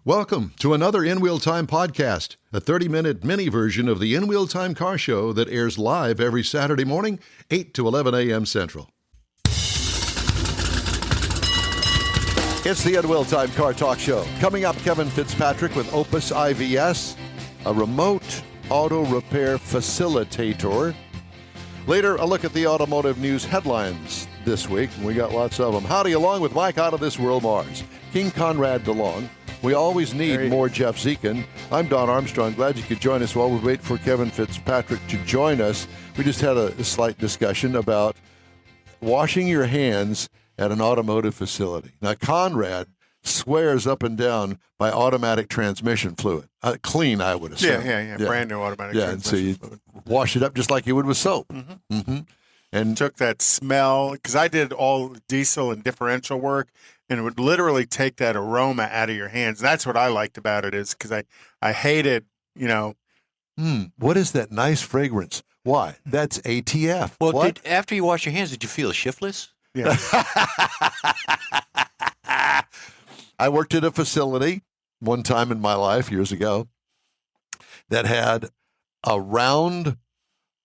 Welcome to another In Wheel Time podcast, a 30-minute mini version of the In Wheel Time car show that airs live every Saturday morning, 8 to 11 a.m. Central. It's the In Wheel Time car talk show. Coming up, Kevin Fitzpatrick with Opus IVS, a remote auto repair facilitator. Later, a look at the automotive news headlines this week. We got lots of them. Howdy, along with Mike out of this world, Mars. King Conrad DeLong. We always need more Jeff Zekin. I'm Don Armstrong. Glad you could join us while we wait for Kevin Fitzpatrick to join us. We just had a slight discussion about washing your hands at an automotive facility. Now, Conrad swears up and down by automatic transmission fluid. Clean, I would assume. Yeah. Brand new automatic transmission and so fluid. You wash it up just like you would with soap. Mm-hmm. Mm-hmm. And took that smell, because I did all diesel and differential work, and it would literally take that aroma out of your hands. That's what I liked about it, is because I hated, what is that nice fragrance? Why? That's ATF. Well, after you wash your hands, did you feel shiftless? Yeah. I worked at a facility one time in my life years ago that had a round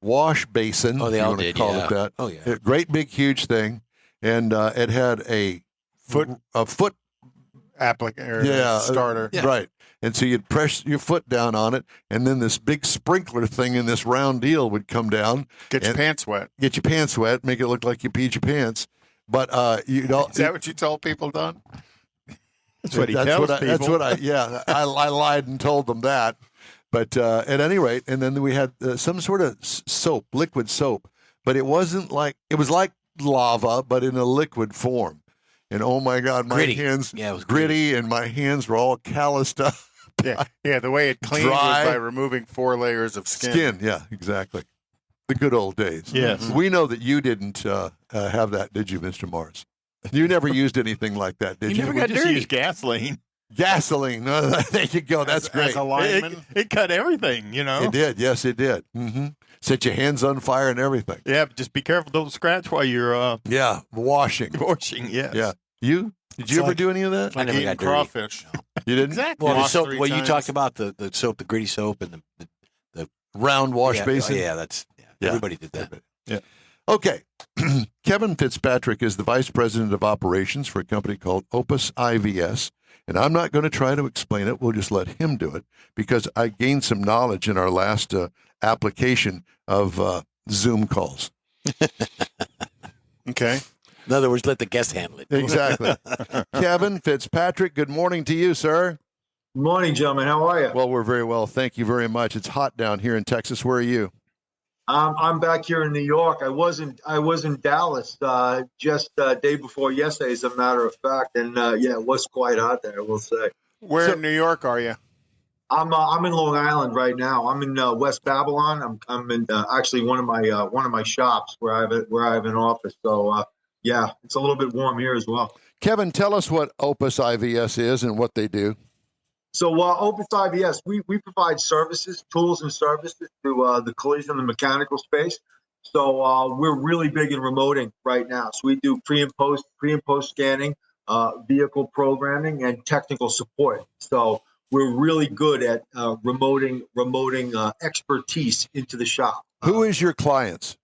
wash basin. Oh, they all did, call yeah. it that. Oh, yeah. A great big huge thing, and it had a foot starter. Yeah. Right. And so you'd press your foot down on it, and then this big sprinkler thing in this round deal would come down. Get your pants wet. Get your pants wet, make it look like you peed your pants. But is that what you told people, Don? That's what he tells people. That's what I lied and told them that. But at any rate, and then we had some sort of soap, liquid soap, but it wasn't like, it was like lava, but in a liquid form. And oh my God, my hands, it was gritty, and my hands were all calloused up. Yeah, the way it cleaned was by removing 4 layers of skin. Yeah, exactly. The good old days. Yes. We know that you didn't have that, did you, Mr. Mars? You never used anything like that, did you? Never got dirty. Used gasoline. Gasoline. No, there you go. That's great. As a lineman. It cut everything, It did. Yes, it did. Mm-hmm. Set your hands on fire and everything. Yeah, but just be careful. Don't scratch while you're washing. Washing, yes. Yeah. Did you ever do any of that? I never got dirty. Crawfish. You didn't? Exactly. Well, the Washed soap, 3 you times. talked about the soap, the gritty soap, and the Round wash basin? Yeah, everybody did that. Yeah. Okay. Kevin Fitzpatrick is the vice president of operations for a company called Opus IVS. And I'm not going to try to explain it. We'll just let him do it, because I gained some knowledge in our last application of Zoom calls. Okay. In other words, let the guest handle it. Exactly. Kevin Fitzpatrick, good morning to you, sir. Good morning, gentlemen. How are you? Well, we're very well. Thank you very much. It's hot down here in Texas. Where are you? I'm back here in New York. I was in Dallas just day before yesterday, as a matter of fact, and it was quite hot there, I will say. Where in New York are you? I'm in Long Island right now. I'm in West Babylon. I'm in actually one of my shops where I have an office. So it's a little bit warm here as well. Kevin, tell us what Opus IVS is and what they do. So Opus IVS, we provide services, tools and services to the collision and the mechanical space. So we're really big in remoting right now. So we do pre and post scanning, vehicle programming, and technical support. So we're really good at remoting expertise into the shop. Who is your clients?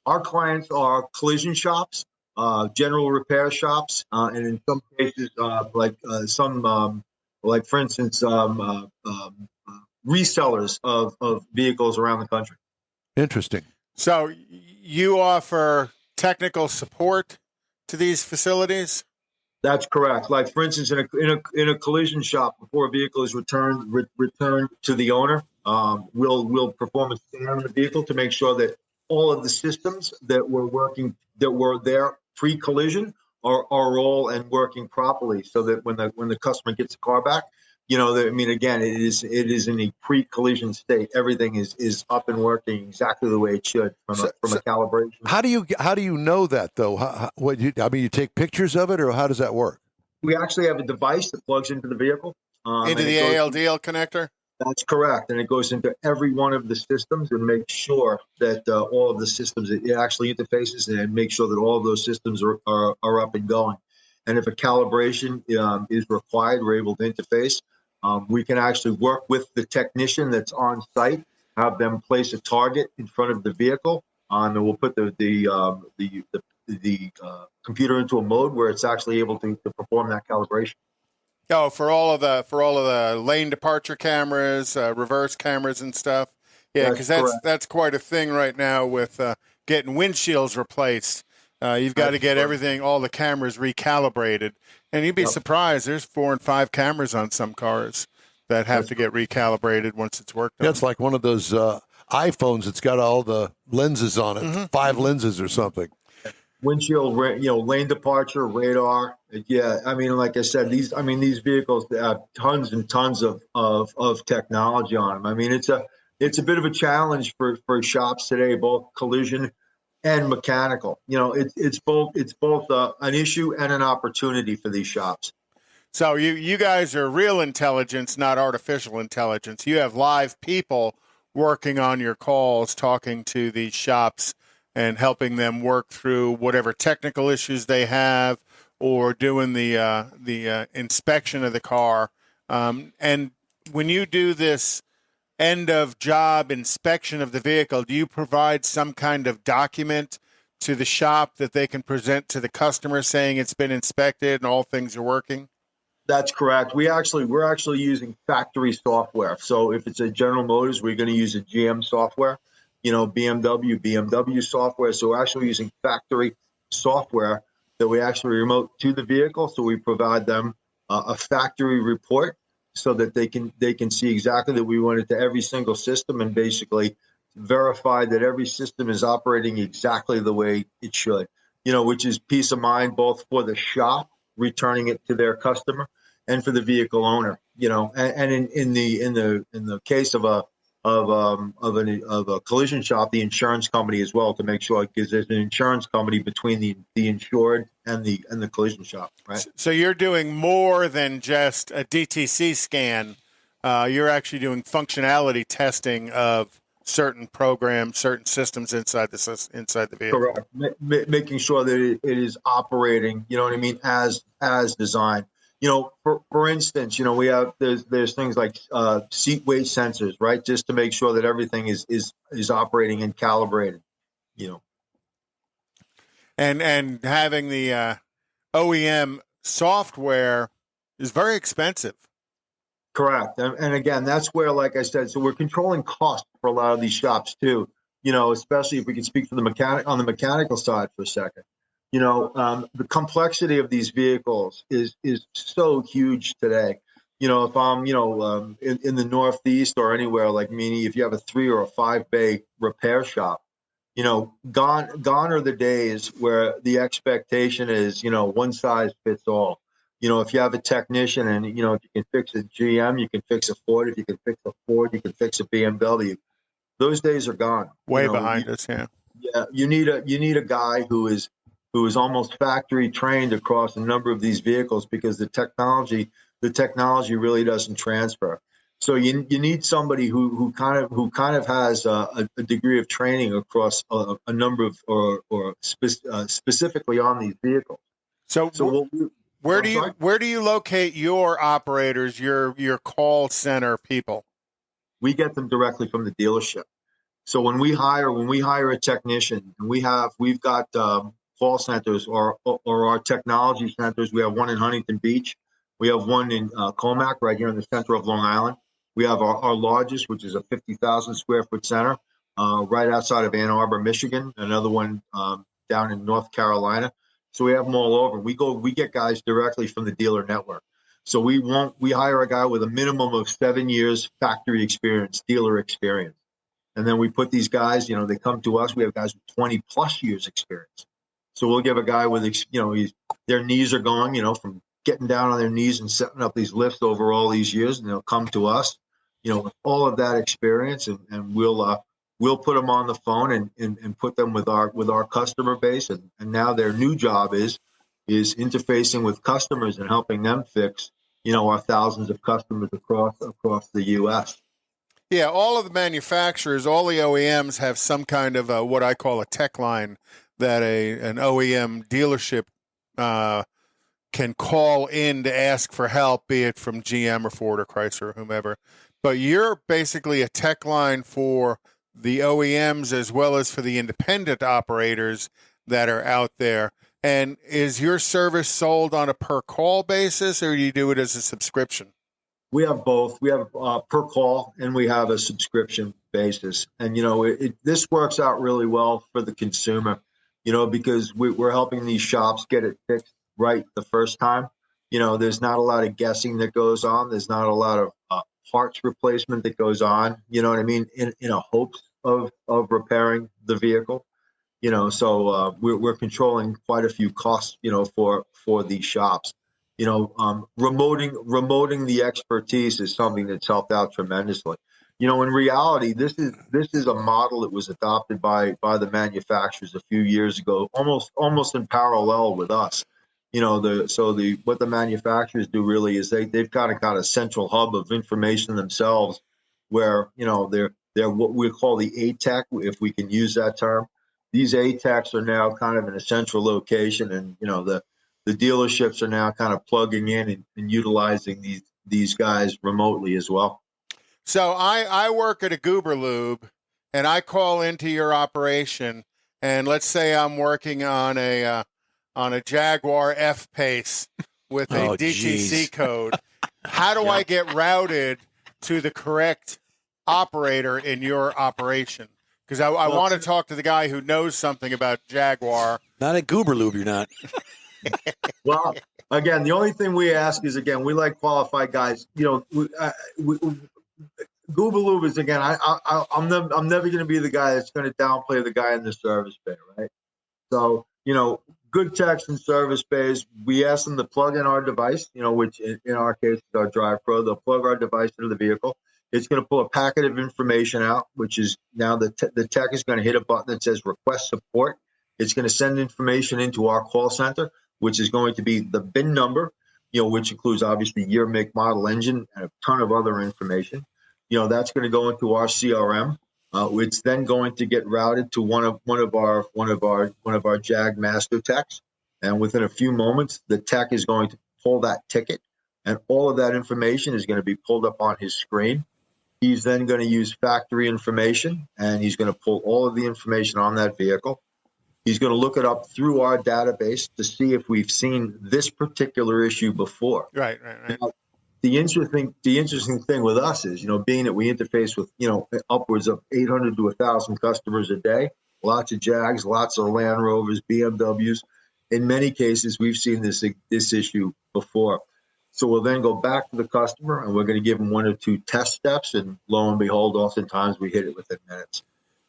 Our clients are collision shops, general repair shops, and in some cases, like for instance, resellers of vehicles around the country. Interesting. So you offer technical support to these facilities? That's correct. Like for instance, in a collision shop, before a vehicle is returned to the owner, we'll perform a scan on the vehicle to make sure that all of the systems that were there pre-collision are all and working properly, so that when the customer gets the car back, again, it is in a pre-collision state. Everything is up and working exactly the way it should from a calibration. How do you know that though? You take pictures of it, or how does that work? We actually have a device that plugs into the vehicle. Into the ALDL connector? That's correct. And it goes into every one of the systems and makes sure that all of the systems, it actually interfaces and makes sure that all of those systems are up and going. And if a calibration is required, we're able to interface. We can actually work with the technician that's on site, have them place a target in front of the vehicle, and we'll put the computer into a mode where it's actually able to perform that calibration. Oh, for all of the lane departure cameras, reverse cameras, and stuff. Yeah, because that's quite a thing right now with getting windshields replaced. You've got to get everything, all the cameras recalibrated, and you'd be surprised. There's 4 and 5 cameras on some cars that have to get recalibrated once it's worked on. Yeah, it's like one of those iPhones. It's got all the lenses on it, 5 lenses or something. Windshield, lane departure, radar. Yeah, I mean, like I said, these vehicles have tons and tons of technology on them. I mean, it's a bit of a challenge for shops today, both collision and mechanical. It's both an issue and an opportunity for these shops. So you guys are real intelligence, not artificial intelligence. You have live people working on your calls, talking to these shops and helping them work through whatever technical issues they have, or doing the inspection of the car. And when you do this end of job inspection of the vehicle, do you provide some kind of document to the shop that they can present to the customer saying it's been inspected and all things are working? That's correct. We're actually using factory software. So if it's a General Motors, we're going to use a GM software. BMW software. So we're actually using factory software that we actually remote to the vehicle. So we provide them a factory report so that they can see exactly that we went into every single system and basically verify that every system is operating exactly the way it should. Which is peace of mind both for the shop returning it to their customer and for the vehicle owner. And in the case of a collision shop, the insurance company as well, to make sure, because there's an insurance company between the insured and the collision shop, right? So you're doing more than just a DTC scan. You're actually doing functionality testing of certain programs, certain systems inside the vehicle. Correct. Making sure that it is operating, as designed. For instance, we have there's things like seat weight sensors, right? Just to make sure that everything is operating and calibrated, And having the OEM software is very expensive. Correct. And again, that's where, like I said, so we're controlling cost for a lot of these shops too, especially if we can speak for the mechanical side for a second. The complexity of these vehicles is so huge today. If I'm, in the Northeast or anywhere, like meaning if you have a 3 or a 5 bay repair shop, gone are the days where the expectation is, one size fits all. If you have a technician and, if you can fix a GM, you can fix a Ford. If you can fix a Ford, you can fix a BMW. Those days are gone. Way behind us, yeah. Yeah, you need a guy who is almost factory trained across a number of these vehicles, because the technology really doesn't transfer. So you need somebody who kind of has a degree of training across a number of or specifically on these vehicles. Where do you locate your operators, your call center people? We get them directly from the dealership. So when we hire a technician, and we've got call centers or our technology centers. We have one in Huntington Beach. We have one in Comac, right here in the center of Long Island. We have our largest, which is a 50,000 square foot center, right outside of Ann Arbor, Michigan. Another one down in North Carolina. So we have them all over. We get guys directly from the dealer network. So we hire a guy with a minimum of 7 years factory experience, dealer experience. And then we put these guys, they come to us. We have guys with 20 plus years experience. So we'll give a guy with, their knees are going, from getting down on their knees and setting up these lifts over all these years. And they'll come to us, with all of that experience, and we'll put them on the phone and put them with our customer base. And now their new job is interfacing with customers and helping them fix, our thousands of customers across the U.S. Yeah, all of the manufacturers, all the OEMs have some kind of what I call a tech line that an OEM dealership can call in to ask for help, be it from GM or Ford or Chrysler or whomever. But you're basically a tech line for the OEMs as well as for the independent operators that are out there. And is your service sold on a per call basis, or do you do it as a subscription? We have both. We have per call and we have a subscription basis. And, this works out really well for the consumer, because we're helping these shops get it fixed right the first time. There's not a lot of guessing that goes on. There's not a lot of parts replacement that goes on, you know what I mean, in a hopes of repairing the vehicle. So we're controlling quite a few costs, for these shops. Remoting the expertise is something that's helped out tremendously. In reality, this is a model that was adopted by the manufacturers a few years ago, almost in parallel with us. What the manufacturers do really is they've kind of got a central hub of information themselves, where they're what we call the ATEC, if we can use that term. These ATECs are now kind of in a central location, and the dealerships are now kind of plugging in and utilizing these guys remotely as well. So I work at a Goober Lube, and I call into your operation, and let's say I'm working on a Jaguar F-Pace with a DTC code. How do I get routed to the correct operator in your operation? Because I want to talk to the guy who knows something about Jaguar. Not at Goober Lube, you're not. Well, again, the only thing we ask is, we like qualified guys. Goober Lube is, again, I'm never going to be the guy that's going to downplay the guy in the service bay, right? So, good techs in service bays, we ask them to plug in our device, which in our case is our Drive Pro. They'll plug our device into the vehicle. It's going to pull a packet of information out, which is now the tech is going to hit a button that says request support. It's going to send information into our call center, which is going to be the VIN number, which includes obviously year, make, model, engine, and a ton of other information. That's going to go into our CRM. It's then going to get routed to one of our Jag Master techs, and within a few moments, the tech is going to pull that ticket, and all of that information is going to be pulled up on his screen. He's then going to use factory information, and he's going to pull all of the information on that vehicle. He's going to look it up through our database to see if we've seen this particular issue before. Right. Now, the interesting thing with us is, being that we interface with, upwards of 800 to 1,000 customers a day, lots of Jags, lots of Land Rovers, BMWs. In many cases, we've seen this issue before. So we'll then go back to the customer, and we're going to give them one or two test steps, and lo and behold, oftentimes we hit it within minutes.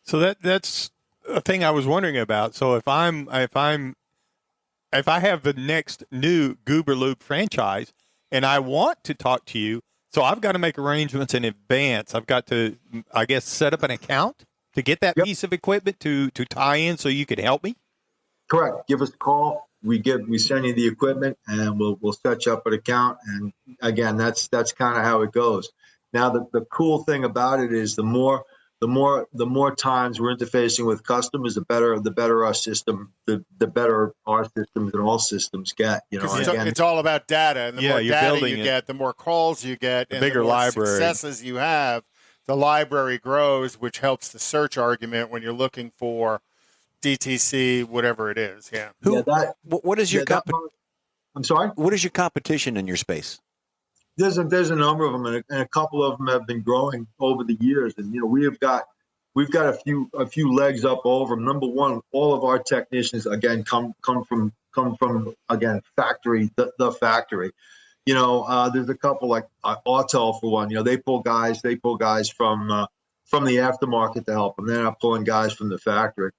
So that's a thing I was wondering about. So if I have the next new Goober Loop franchise and I want to talk to you, so I've got to make arrangements in advance. I've got to, I guess, set up an account to get that piece of equipment to tie in so you could help me? Correct. Give us a call. We send you the equipment, and we'll set you up an account. And again, that's kind of how it goes. Now, the cool thing about it is the more times we're interfacing with customers, the better our system, the better our systems and all systems get. It's all about data, and the more data you get, the more calls you get, and bigger the more library successes you have, the library grows, which helps the search argument when you're looking for DTC, whatever it is. Yeah. What is your I'm sorry? What is your competition in your space? There's a number of them, and a couple of them have been growing over the years. And we've got a few legs up over them. Number one, all of our technicians again come from again factory, the factory. There's a couple like Autel for one. They pull guys from the aftermarket to help them. They're not pulling guys from the factory.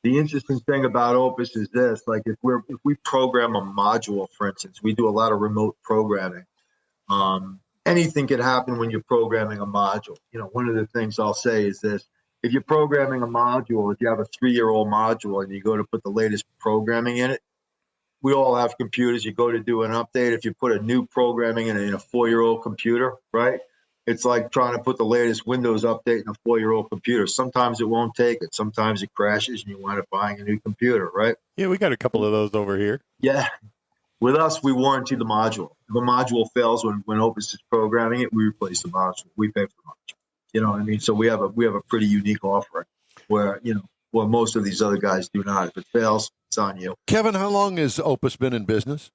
The interesting thing about Opus is this: like if we program a module, for instance, we do a lot of remote programming. Anything could happen when you're programming a module. One of the things I'll say is this: if you're programming a module, if you have a 3-year-old module and you go to put the latest programming in it, we all have computers. You go to do an update. If you put a new programming in a 4-year-old computer, right? It's like trying to put the latest Windows update in a 4-year-old computer. Sometimes it won't take it. Sometimes it crashes and you wind up buying a new computer, right? Yeah, we got a couple of those over here. Yeah. With us, we warranty the module. If the module fails when Opus is programming it, we replace the module. We pay for the module. You know what I mean? So we have a pretty unique offering where, well, most of these other guys do not. If it fails, it's on you. Kevin, how long has Opus been in business?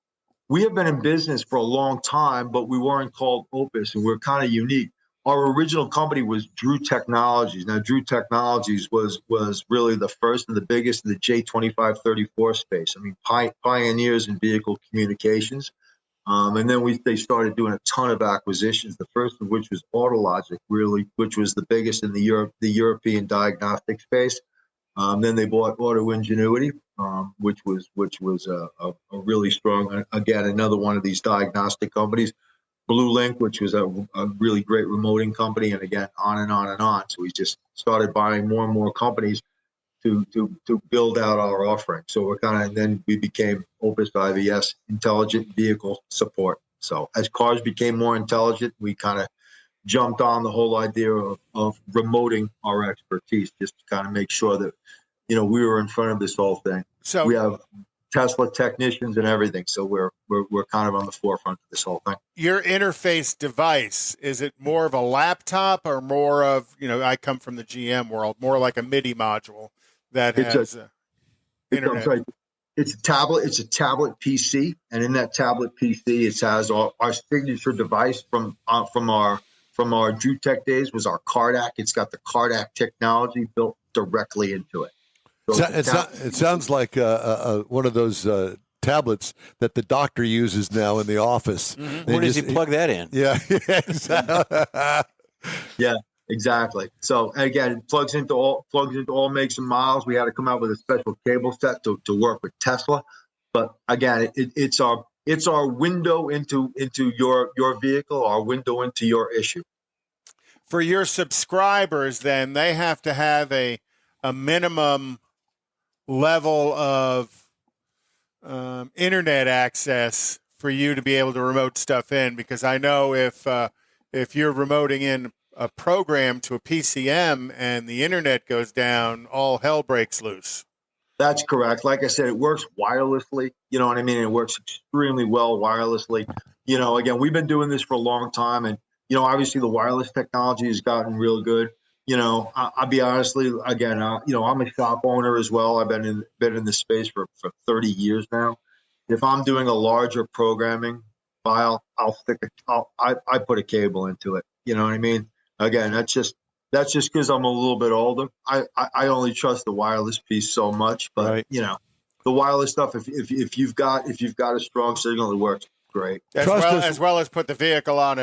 We have been in business for a long time, but we weren't called Opus, and we're kind of unique. Our original company was Drew Technologies. Now, Drew Technologies was really the first and the biggest in the J2534 space. I mean, pioneers in vehicle communications. And then they started doing a ton of acquisitions, the first of which was Autologic, really, which was the biggest in the European diagnostic space. Then they bought Auto Ingenuity, which was a really strong, again, another one of these diagnostic companies. Blue Link, which was a really great remoting company, and again, on and on and on. So we just started buying more and more companies to build out our offering. So then we became Opus IVS, Intelligent Vehicle Support. So as cars became more intelligent, we kind of jumped on the whole idea of remoting our expertise, just to kind of make sure that, we were in front of this whole thing. So we have Tesla technicians and everything. So we're kind of on the forefront of this whole thing. Your interface device, is it more of a laptop or more of, I come from the GM world, more like a MIDI module that has internet? Sorry, it's a tablet. It's a tablet PC. And in that tablet PC, it has our signature device from our Drew Tech days was our Cardac. It's got the Cardac technology built directly into it. So it sounds like one of those tablets that the doctor uses now in the office. Mm-hmm. Where does he plug that in? Yeah, exactly. Yeah, exactly. So again, it plugs into all makes and models. We had to come out with a special cable set to work with Tesla. But again, it's our window into your vehicle, our window into your issue. For your subscribers, then they have to have a minimum level of internet access for you to be able to remote stuff in, because I know if you're remoting in a program to a PCM and the internet goes down, all hell breaks loose. That's correct. Like I said, it works wirelessly. You know what I mean? It works extremely well wirelessly. Again, we've been doing this for a long time, and obviously the wireless technology has gotten real good. I'll be honestly, again, I'm a shop owner as well. I've been in this space for 30 years now. If I'm doing a larger programming file, I put a cable into it. You know what I mean? Again, that's just because I'm a little bit older. I only trust the wireless piece so much, but right. The wireless stuff. If you've got a strong signal, it works great. As well as put the vehicle on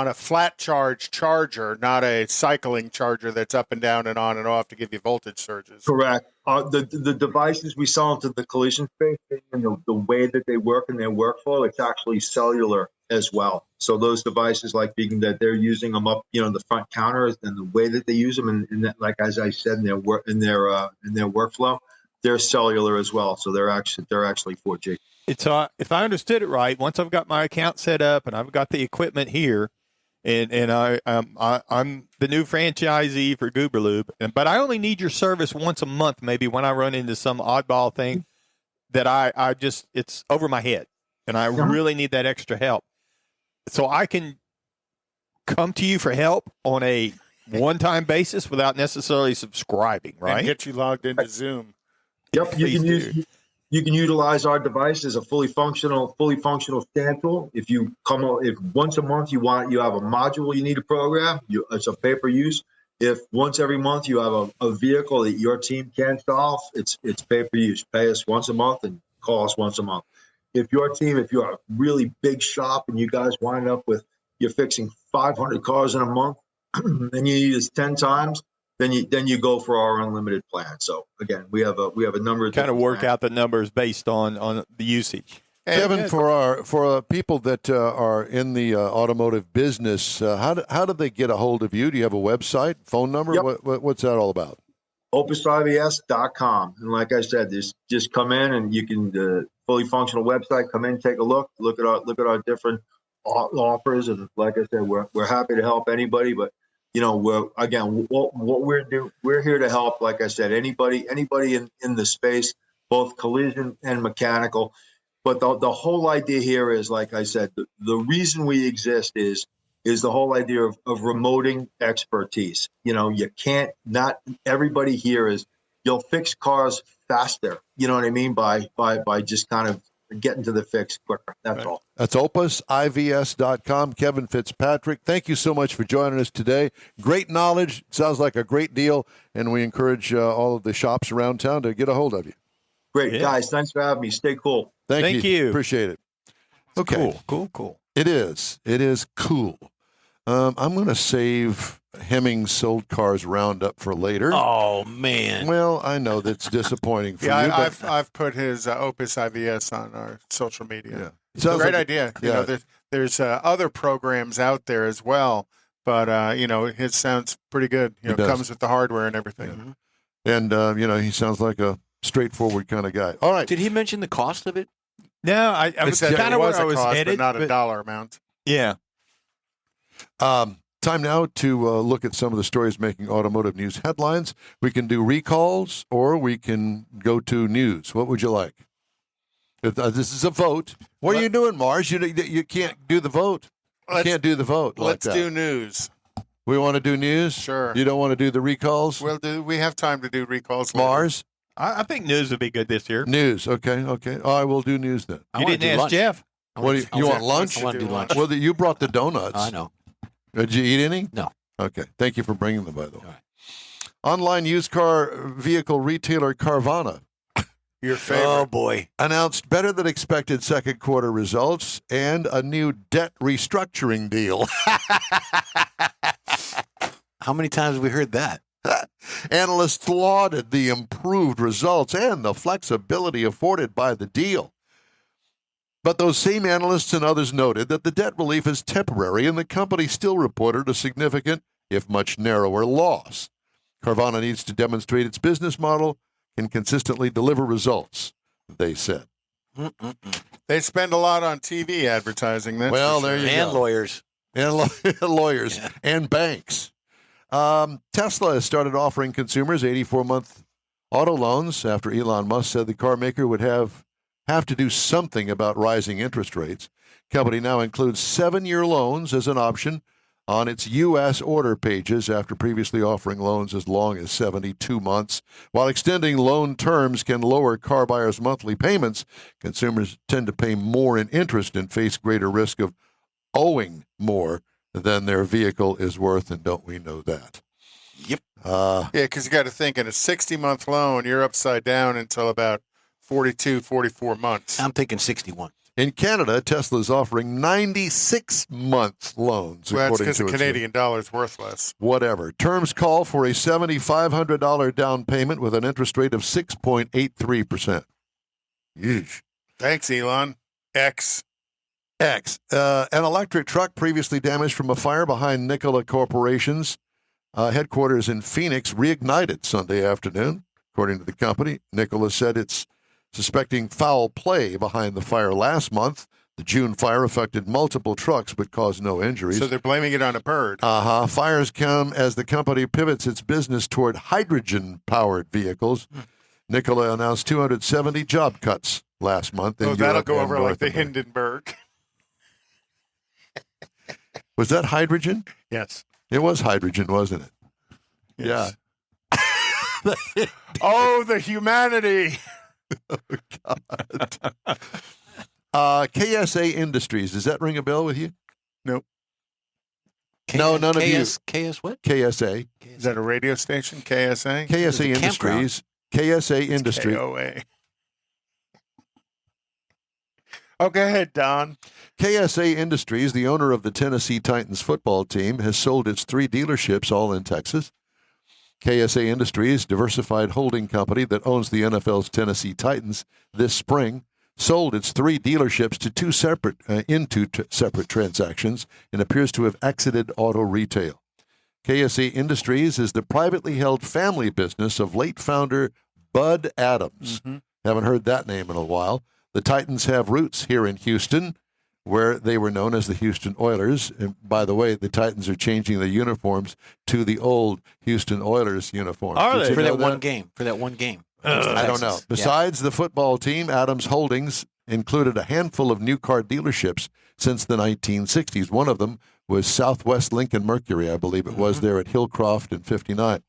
a flat charge charger, not a cycling charger that's up and down and on and off to give you voltage surges. Correct. The devices we sell into the collision space and the way that they work in their workflow, it's actually cellular as well. So those devices, like that they're using them up, the front counters, and the way that they use them, and that, like as I said, in their workflow, they're cellular as well. So they're actually 4G. It's if I understood it right, once I've got my account set up and I've got the equipment here, and I'm the new franchisee for Gooberlube, but I only need your service once a month, maybe when I run into some oddball thing that I just, it's over my head, and I really need that extra help. So I can come to you for help on a one-time basis without necessarily subscribing, right? And get you logged into Zoom. Yep, you can utilize our device as a fully functional stand tool. If once a month you have a module you need to program, it's a pay per use. If once every month you have a vehicle that your team can't solve, it's pay per use. Pay us once a month and call us once a month. If you're a really big shop and you guys wind up with you're fixing 500 cars in a month and you need us 10 times, then you go for our unlimited plan. So again, we have a number of kind of work out the numbers based on the usage. Kevin, for people that are in the automotive business, how do they get a hold of you? Do you have a website, phone number? Yep. What's that all about? OpusIVS.com. And like I said, just come in and you can fully functional website. Come in, take a look at our different offers, and like I said, we're happy to help anybody. But we're here to help. Like I said, anybody in the space, both collision and mechanical. But the whole idea here is, like I said, the reason we exist is the whole idea of remoting expertise. You can't, not everybody here you'll fix cars faster. You know what I mean? By just kind of getting to the fix quicker. That's all. That's opusivs.com. Kevin Fitzpatrick, thank you so much for joining us today. Great knowledge. Sounds like a great deal. And we encourage all of the shops around town to get a hold of you. Great, guys. Thanks for having me. Stay cool. Thank you. Appreciate it. Okay. Cool. It is cool. I'm going to save Hemmings sold cars roundup for later. Oh, man. Well, I know that's disappointing for you. I've put his Opus IVS on our social media. Yeah. It's a great like, idea. Yeah. There's other programs out there as well, but his sounds pretty good. It does. Comes with the hardware and everything. Yeah. And he sounds like a straightforward kind of guy. All right. Did he mention the cost of it? No, I was Said kind there of where was I a was cost, headed, but not a dollar amount. Yeah. Time now to look at some of the stories making automotive news headlines. We can do recalls or we can go to news. What would you like? If this is a vote. What are you doing, Mars? You can't do the vote. You can't do the vote. Let's like do news. We want to do news? Sure. You don't want to do the recalls? We have time to do recalls later. Mars? I think news would be good this year. News. Okay. All right, we'll do news then. I You wanna didn't do ask lunch. Jeff. What do you want lunch? I want to do lunch. Well, you brought the donuts. I know. Did you eat any? No. Okay. Thank you for bringing them, by the way. All right. Online used car vehicle retailer Carvana Your favorite. Oh, boy. announced better than expected second quarter results and a new debt restructuring deal. How many times have we heard that? Analysts lauded the improved results and the flexibility afforded by the deal. But those same analysts and others noted that the debt relief is temporary and the company still reported a significant, if much narrower, loss. Carvana needs to demonstrate its business model can consistently deliver results, they said. They spend a lot on TV advertising. That's Well, for there sure. you And go. lawyers. And lawyers Yeah. and banks. Tesla has started offering consumers 84-month auto loans after Elon Musk said the car maker would have to do something about rising interest rates. Company now includes 7-year loans as an option on its U.S. order pages after previously offering loans as long as 72 months. While extending loan terms can lower car buyers' monthly payments, consumers tend to pay more in interest and face greater risk of owing more than their vehicle is worth, and don't we know that? Yep. Yeah, because you got to think in a 60-month loan, you're upside down until about 42, 44 months. I'm thinking 61. In Canada, Tesla is offering 96-month loans, Well, that's according because to the its Canadian dollar's worth less. whatever. Terms call for a $7,500 down payment with an interest rate of 6.83%. Yeesh. Thanks, Elon. X. An electric truck previously damaged from a fire behind Nikola Corporation's headquarters in Phoenix reignited Sunday afternoon. According to the company, Nikola said it's suspecting foul play behind the fire last month. The June fire affected multiple trucks but caused no injuries. So they're blaming it on a bird. Fires come as the company pivots its business toward hydrogen-powered vehicles. Nikola announced 270 job cuts last month in That'll Europe go and over North like the America. Hindenburg. Was that hydrogen? Yes. It was hydrogen, wasn't it? Yes. Oh, the humanity. KSA Industries. Does that ring a bell with you? Nope. No, none of you. KS what? KSA. Is that a radio station? KSA? KSA a campground. Industries. KSA Industries. KOA. Oh, go ahead, Don. KSA Industries, the owner of the Tennessee Titans football team, has sold its 3 dealerships, all in Texas. KSA Industries, diversified holding company that owns the NFL's Tennessee Titans, this spring sold its 3 dealerships to two separate transactions and appears to have exited auto retail. KSA Industries is the privately held family business of late founder Bud Adams. Haven't heard that name in a while. The Titans have roots here in Houston, where they were known as the Houston Oilers. And by the way, the Titans are changing the uniforms to the old Houston Oilers uniforms. Are Did they? you For know that one game. For that one game. I don't know. Texas. Besides the football team, Adams Holdings included a handful of new car dealerships since the 1960s. One of them was Southwest Lincoln Mercury, I believe it was, there at Hillcroft and 59.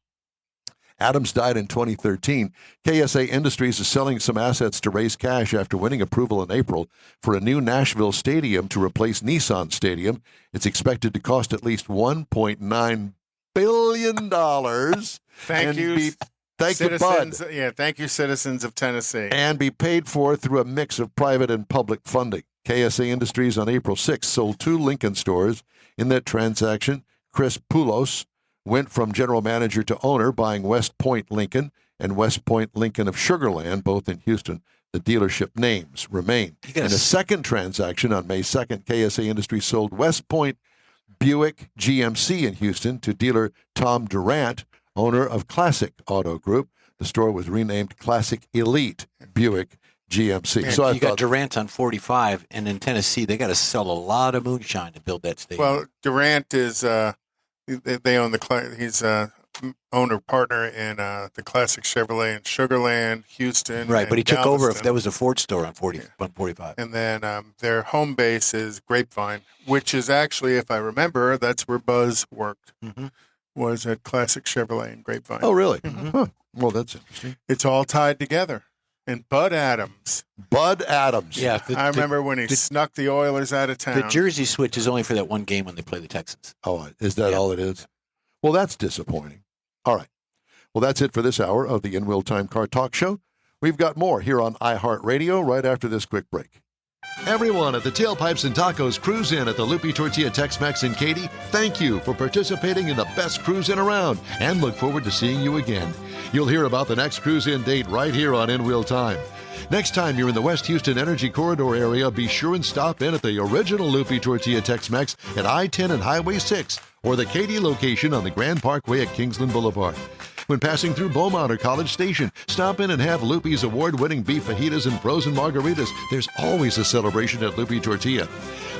Adams died in 2013. KSA Industries is selling some assets to raise cash after winning approval in April for a new Nashville stadium to replace Nissan Stadium. It's expected to cost at least $1.9 billion. Thank you, Thank you, Bud. citizens. Yeah, thank you, citizens of Tennessee. And be paid for through a mix of private and public funding. KSA Industries on April 6th sold 2 Lincoln stores. In that transaction, Chris Poulos went from general manager to owner, buying West Point Lincoln and West Point Lincoln of Sugarland, both in Houston. The dealership names remain. In a second transaction on May 2nd, KSA Industries sold West Point Buick GMC in Houston to dealer Tom Durant, owner of Classic Auto Group. The store was renamed Classic Elite Buick GMC. Man, So I you got thought, Durant on 45, and in Tennessee, they got to sell a lot of moonshine to build that stadium. Well, Durant is they own he's owner partner in the Classic Chevrolet in Sugarland, Houston. right, but he and took over. Galveston. If there was a Ford store on 45. And then their home base is Grapevine, which is actually, if I remember, that's where Buzz worked. Mhm. Was at Classic Chevrolet in Grapevine. oh, really? Huh. Well, that's interesting. It's all tied together. And Bud Adams. Bud Adams. Yeah, I remember when he snuck the Oilers out of town. the jersey switch is only for that one game when they play the Texans. Oh, is that Yeah. all it is? Well, that's disappointing. All right. Well, that's it for this hour of the In Wheel Time Car Talk Show. We've got more here on iHeartRadio right after this quick break. Everyone at the Tailpipes and Tacos Cruise In at the Lupi Tortilla Tex-Mex in Katy, thank you for participating in the best cruise in around and look forward to seeing you again. You'll hear about the next cruise in date right here on In Wheel Time. Next time you're in the West Houston Energy Corridor area, be sure and stop in at the original Lupi Tortilla Tex-Mex at I-10 and Highway 6 or the Katy location on the Grand Parkway at Kingsland Boulevard. When passing through Beaumont or College Station, stop in and have Lupi's award-winning beef fajitas and frozen margaritas. There's always a celebration at Lupi Tortilla.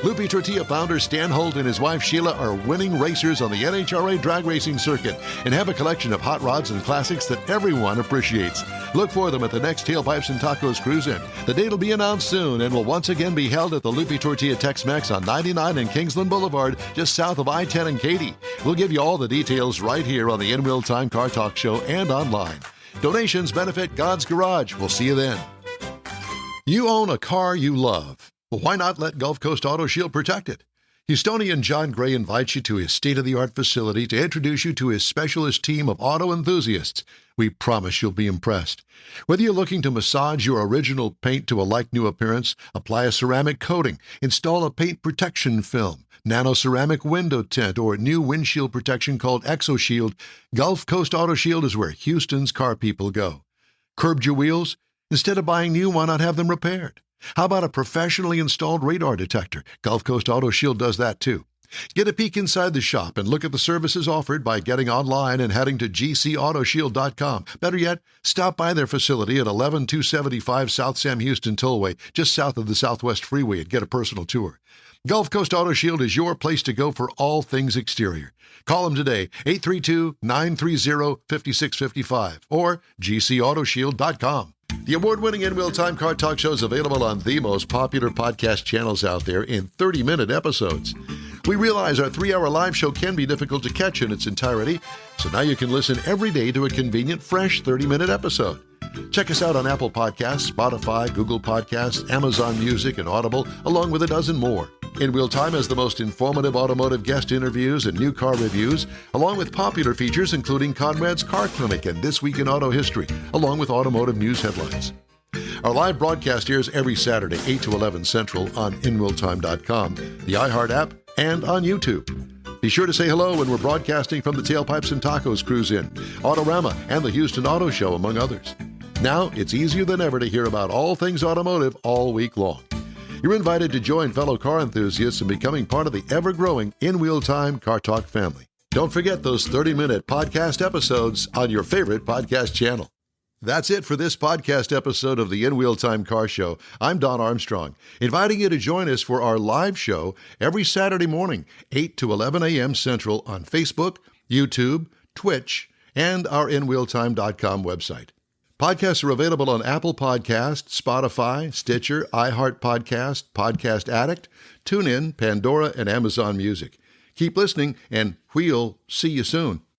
Lupi Tortilla founder Stan Holt and his wife Sheila are winning racers on the NHRA drag racing circuit and have a collection of hot rods and classics that everyone appreciates. Look for them at the next Tailpipes and Tacos Cruise In. The date will be announced soon and will once again be held at the Lupi Tortilla Tex-Mex on 99 and Kingsland Boulevard, just south of I-10 and Katy. We'll give you all the details right here on the In Real Time Car Talk Show and online. Donations benefit God's Garage. We'll see you then. You own a car you love. Well, why not let Gulf Coast Auto Shield protect it? Houstonian John Gray invites you to his state-of-the-art facility to introduce you to his specialist team of auto enthusiasts. We promise you'll be impressed. Whether you're looking to massage your original paint to a like-new appearance, apply a ceramic coating, install a paint protection film, nano-ceramic window tint, or new windshield protection called ExoShield, Gulf Coast Auto Shield is where Houston's car people go. Curbed your wheels? Instead of buying new, why not have them repaired? How about a professionally installed radar detector? Gulf Coast Auto Shield does that too. Get a peek inside the shop and look at the services offered by getting online and heading to gcautoshield.com. Better yet, stop by their facility at 11275 South Sam Houston Tollway, just south of the Southwest Freeway, and get a personal tour. Gulf Coast Auto Shield is your place to go for all things exterior. Call them today, 832-930-5655 or gcautoshield.com. The award-winning In Wheel Time Car Talk Show is available on the most popular podcast channels out there in 30-minute episodes. We realize our 3-hour live show can be difficult to catch in its entirety, so now you can listen every day to a convenient, fresh 30-minute episode. Check us out on Apple Podcasts, Spotify, Google Podcasts, Amazon Music, and Audible, along with a dozen more. In Wheel Time has the most informative automotive guest interviews and new car reviews, along with popular features including Conrad's Car Clinic and This Week in Auto History, along with automotive news headlines. Our live broadcast airs every Saturday, 8 to 11 Central on InWheelTime.com, the iHeart app, and on YouTube. Be sure to say hello when we're broadcasting from the Tailpipes and Tacos Cruise In, Autorama, and the Houston Auto Show, among others. Now, it's easier than ever to hear about all things automotive all week long. You're invited to join fellow car enthusiasts in becoming part of the ever-growing In Wheel Time Car Talk family. Don't forget those 30-minute podcast episodes on your favorite podcast channel. That's it for this podcast episode of the In Wheel Time Car Show. I'm Don Armstrong, inviting you to join us for our live show every Saturday morning, 8 to 11 a.m. Central on Facebook, YouTube, Twitch, and our InWheelTime.com website. Podcasts are available on Apple Podcasts, Spotify, Stitcher, iHeart Podcast, Podcast Addict, TuneIn, Pandora, and Amazon Music. Keep listening, and we'll see you soon.